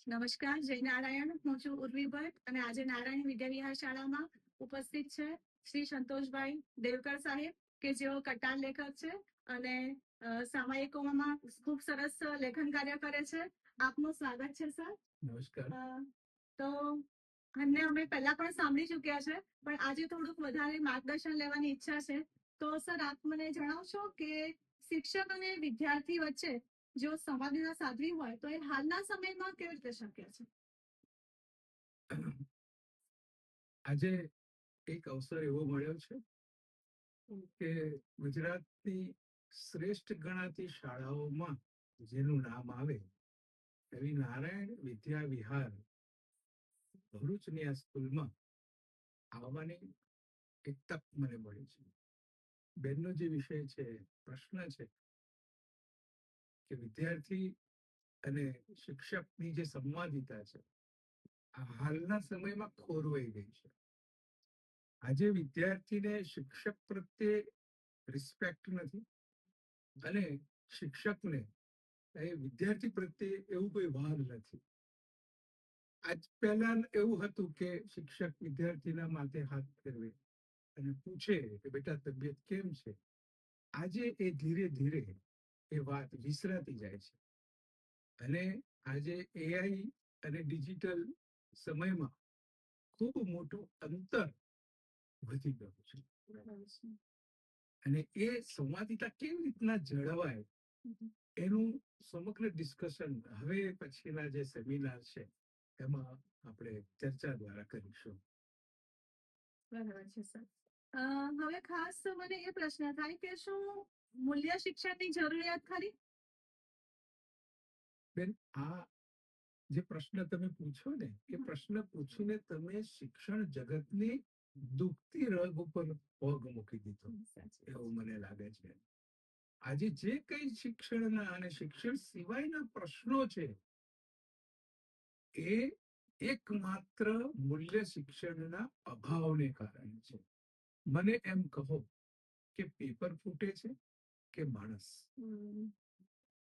નમસ્કાર, જય નારાયણ. હું છું ઉર્વી ભટ્ટ અને આજે નારાયણ વિદ્યાવિહાર શાળામાં ઉપસ્થિત છે શ્રી સંતોષભાઈ દેવકર સાહેબ, કે જેઓ કટ્ટાર લેખક છે અને સામયિકોમાં ખૂબ સરસ લેખન કાર્ય કરે છે. આપનું સ્વાગત છે સર. નમસ્કાર. તો એમને અમે પહેલા પણ સાંભળી ચૂક્યા છે, પણ આજે થોડુંક વધારે માર્ગદર્શન લેવાની ઈચ્છા છે. તો સર, આપ મને જણાવશો કે શિક્ષક અને વિદ્યાર્થી વચ્ચે જો સંવાદિતા સાધવી હોય તો એ હાલના સમયમાં કેવી રીતે શક્ય છે? આજે એક અવસર એવો મળ્યો છે કે ગુજરાતની શ્રેષ્ઠ ગણાતી શાળાઓમાં જેનું નામ આવે એવી નારાયણ વિદ્યા વિહાર ભરૂચની આ સ્કૂલમાં આવવાની એક તક મને મળી છે. બેનનો જે વિષય છે, પ્રશ્ન છે કે વિદ્યાર્થી અને શિક્ષકની જે સંવાદિતા છે આ હાલના સમયમાં ખોરવાઈ ગઈ છે. આજે વિદ્યાર્થીને શિક્ષક પ્રત્યે રિસ્પેક્ટ નથી અને શિક્ષકને વિદ્યાર્થી પ્રત્યે એવું કોઈ ભાન નથી. આજ પહેલા એવું હતું કે શિક્ષક વિદ્યાર્થીના માથે હાથ ફેરવે અને પૂછે કે બેટા તબિયત કેમ છે. આજે એ ધીરે ધીરે એ વાત વિસરાતી જાય છે અને આજે એઆઈ અને ડિજિટલ સમયમાં ખૂબ મોટું અંતર વધી ગયું છે અને એ સંવાદિતા કેવી રીતના જળવાય એનું સમગ્ર ડિસ્કશન હવે પછીના જે સેમિનાર છે એમાં આપણે ચર્ચા દ્વારા કરીશું. બરાબર છે સર. હવે ખાસ મને એ પ્રશ્ન થાય કે શું મૂલ્ય શિક્ષણની જરૂરિયાત ખરી? બેન, આ જે પ્રશ્ન તમે પૂછો ને એ પ્રશ્ન પૂછીને તમે શિક્ષણ જગતની દુખતી રગ ઉપર પગ મૂકી દીધો એવું મને લાગે છે. આજે જે કઈ શિક્ષણના અને શિક્ષણ સિવાયના પ્રશ્નો છે એ એકમાત્ર મૂલ્ય શિક્ષણના અભાવને કારણે છે. મને એમ કહો કે પેપર ફૂટે છે કે માણસ?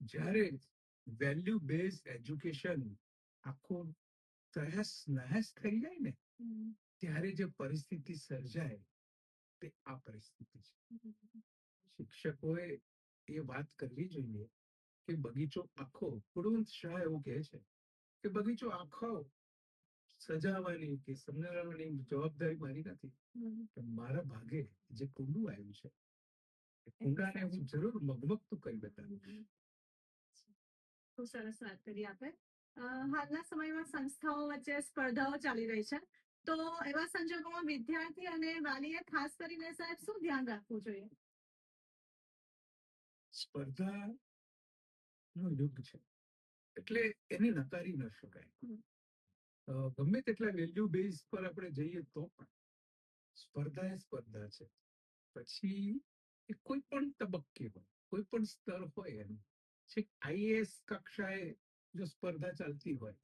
જ્યારે વેલ્યુ બેઝ એજ્યુકેશન આખું તહેસ નહેસ થઈ જાય ને ત્યારે જે પરિસ્થિતિ સર્જાય તે આ પરિસ્થિતિ છે. શિક્ષકોએ એ વાત કરવી જોઈએ કે બગીચો આખો, કુળવંત શાહ એવું કહે છે કે બગીચો આખો સજાવવાની કે સમજાવવાની જવાબદારી મારી નથી, પણ મારા ભાગે જે કુંડું આવ્યું છે એ કુંડાને હું જરૂર મગમગતું કરી બતાવીશ. ખૂબ સરસ વાત કરી આપે. હાલના સમયમાં સંસ્થાઓ વચ્ચે સ્પર્ધાઓ ચાલી રહી છે, તો એવા સંજોગોમાં વિદ્યાર્થી અને વાલીએ ખાસ કરીને સાહેબ શું ધ્યાન રાખવું જોઈએ? સ્પર્ધાનો યુગ છે એટલે એને નકારી ન શકાય. ગમે તેટલા વેલ્યુ બેઝ પર આપણે જઈએ તો પણ સ્પર્ધા એ સ્પર્ધા છે. પછી એ કોઈ પણ તબક્કે હોય, કોઈ પણ સ્તર હોય, એનું છેક આઈએએસ કક્ષાએ જો સ્પર્ધા ચાલતી હોય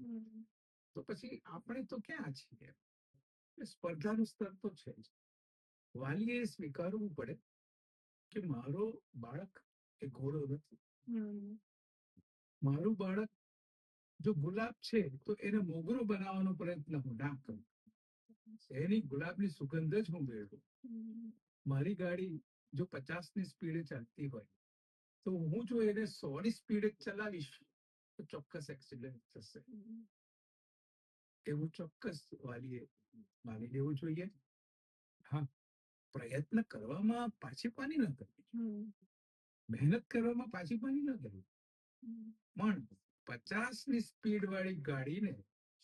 તો પછી આપણે તો ક્યાં છીએ? સ્પર્ધાનું સ્તર તો છે જ. વાલીએ સ્વીકારવું પડે કે મારો બાળક એ ઘોડો નથી. મારું બાળક જો ગુલાબ છે તો એને મોગરો બનાવવાનો પ્રયત્ન હું ના કરું, એની ગુલાબની સુગંધ જ હું મેળવું. મારી ગાડી જો 50ની સ્પીડે ચાલતી હોય તો હું જો એને 100ની સ્પીડે ચલાવીશ તો ચોક્કસ એક્સિડન્ટ થશે. એવું ચોક્કસ વાલીએ માની લેવું જોઈએ. હા, પ્રયત્ન કરવામાં પાછી પાની ન કરવી, મહેનત કરવામાં પાછી પાની ન કરવી, પણ 50ની સ્પીડ વાળી ગાડીને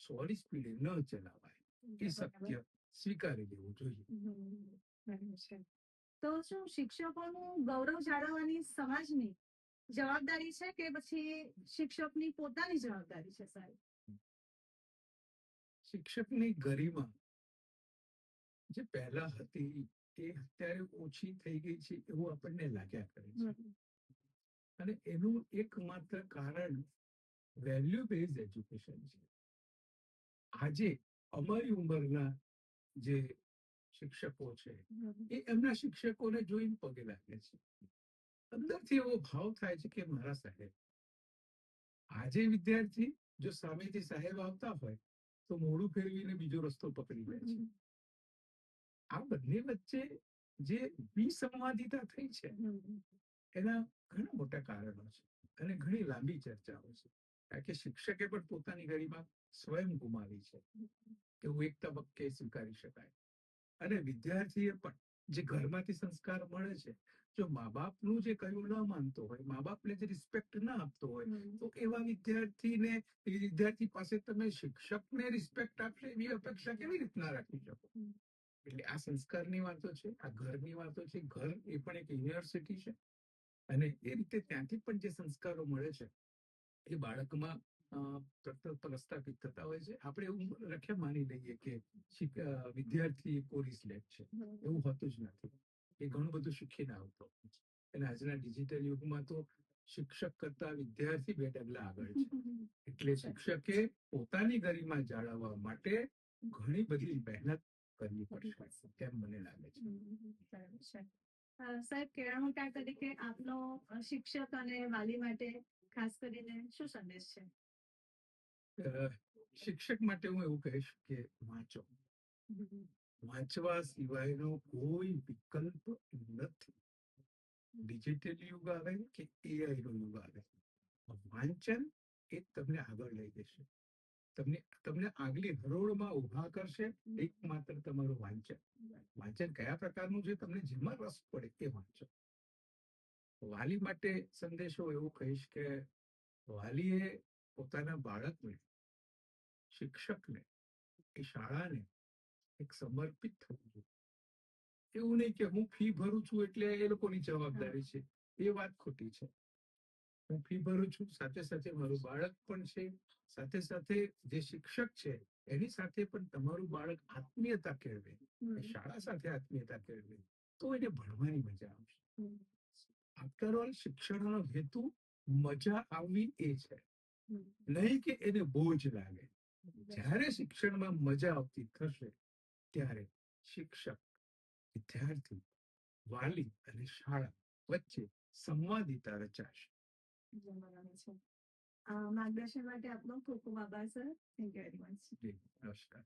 100ની સ્પીડે ન ચલાવાય એ સત્ય સ્વીકારી લેવું જોઈએ. તો શું શિક્ષકોનું ગૌરવ જાળવવાની સમાજની જવાબદારી છે કે પછી શિક્ષકની પોતાની જવાબદારી છે સાહેબ? શિક્ષકની ગરિમા જે પહેલા હતી એ અત્યારે ઓછી થઈ ગઈ છે એવું આપણને લાગ્યા કરે છે અને એનું એકમાત્ર કારણ વેલ્યુ બેઝ એજ્યુકેશન છે. આજે અમારી ઉંમરના જે શિક્ષકો છે એ એમના શિક્ષકોને જોઈને પગે લાગે છે. અંદરથી એવો ભાવ થાય છે કે મારા સાહેબ આજે વિદ્યાર્થી જો સામેથી સાહેબ આવતા હોય તો મોઢું ફેરવીને બીજો રસ્તો પકડી લે છે. આ બંને વચ્ચે જે વિસંવાદિતા થઈ છે એના ઘણા મોટા કારણો છે અને ઘણી લાંબી ચર્ચાઓ છે. કારણ કે શિક્ષકે પણ પોતાની ગરિમા સ્વયં ગુમાવી છે એવું એક તબક્કે સ્વીકારી શકાય. અને વિદ્યાર્થીએ પણ જે ઘરમાંથી સંસ્કાર મળે છે, જો મા બાપનું જે કહ્યું ન માનતો હોય, મા બાપને જે રિસ્પેક્ટ ના આપતો હોય, તો એવા વિદ્યાર્થી પાસે તમે શિક્ષકને રિસ્પેક્ટ આપશે એવી અપેક્ષા કેવી રીતના રાખી શકો? એટલે આ સંસ્કારની વાતો છે, આ ઘરની વાતો છે. ઘર એ પણ એક યુનિવર્સિટી છે અને એ રીતે ત્યાંથી પણ જે સંસ્કારો મળે છે એ બાળકમાં પ્રસ્થાપિત થતા હોય છે. આપણે એવું લખ્યા માની લઈએ કે વિદ્યાર્થી પોલીસ લેબ છે, એવું હોતું જ નથી. એ ઘણું બધું શીખીને આવતો હોય છે. અને આજના ડિજિટલ યુગમાં તો શિક્ષક કરતા વિદ્યાર્થી બે ડગલા આગળ છે. એટલે શિક્ષકે પોતાની ગરિમા જાળવવા માટે ઘણી બધી મહેનત કરવી પડશે તેમ મને લાગે છે. સાહેબ, કેળવણકાર તરીકે આપનો શિક્ષક અને વાલી માટે ખાસ કરીને શું સંદેશ છે? શિક્ષક માટે હું એવું કહીશ કે વાંચો. વાંચવા સિવાયનો કોઈ વિકલ્પ નથી. ડિજિટલ યુગ આવે કે એઆઈ નો યુગ આવે, વાંચન એ તમને આગળ લઈ જશે. તમને આગલી હરોળમાં ઉભા કરશે એકમાત્ર તમારું વાંચન. વાંચન કયા પ્રકારનું છે, તમને જેમાં રસ પડે એ વાંચો. વાલી માટે સંદેશો એવું કહીશ કે વાલીએ પોતાના બાળકને, શિક્ષકને, એ શાળાને એક સમર્પિત થવું જોઈએ. એવું નહીં કે હું ફી ભરું છું એટલે એ લોકોની જવાબદારી છે. એ વાત ખોટી છે. હું ફી ભરું છું, સાથે સાથે મારું બાળક પણ છે, સાથે સાથે જે શિક્ષક છે એની સાથે પણ તમારું બાળક આત્મીયતા કેળવે, શાળા સાથે આત્મીયતા કેળવે, તો એને ભણવાની મજા આવશે. આફ્ટર ઓલ શિક્ષણનો હેતુ મજા આવવી એ છે, નહીં કે એને બોજ લાગે. જ્યારે શિક્ષણમાં મજા આવતી થશે ત્યારે શિક્ષક, વિદ્યાર્થી, વાલી અને શાળા વચ્ચે સંવાદિતા રચાશે. માર્ગદર્શન માટે આપનો ખૂબ ખૂબ આભાર sir. Thank you very much. નમસ્કાર.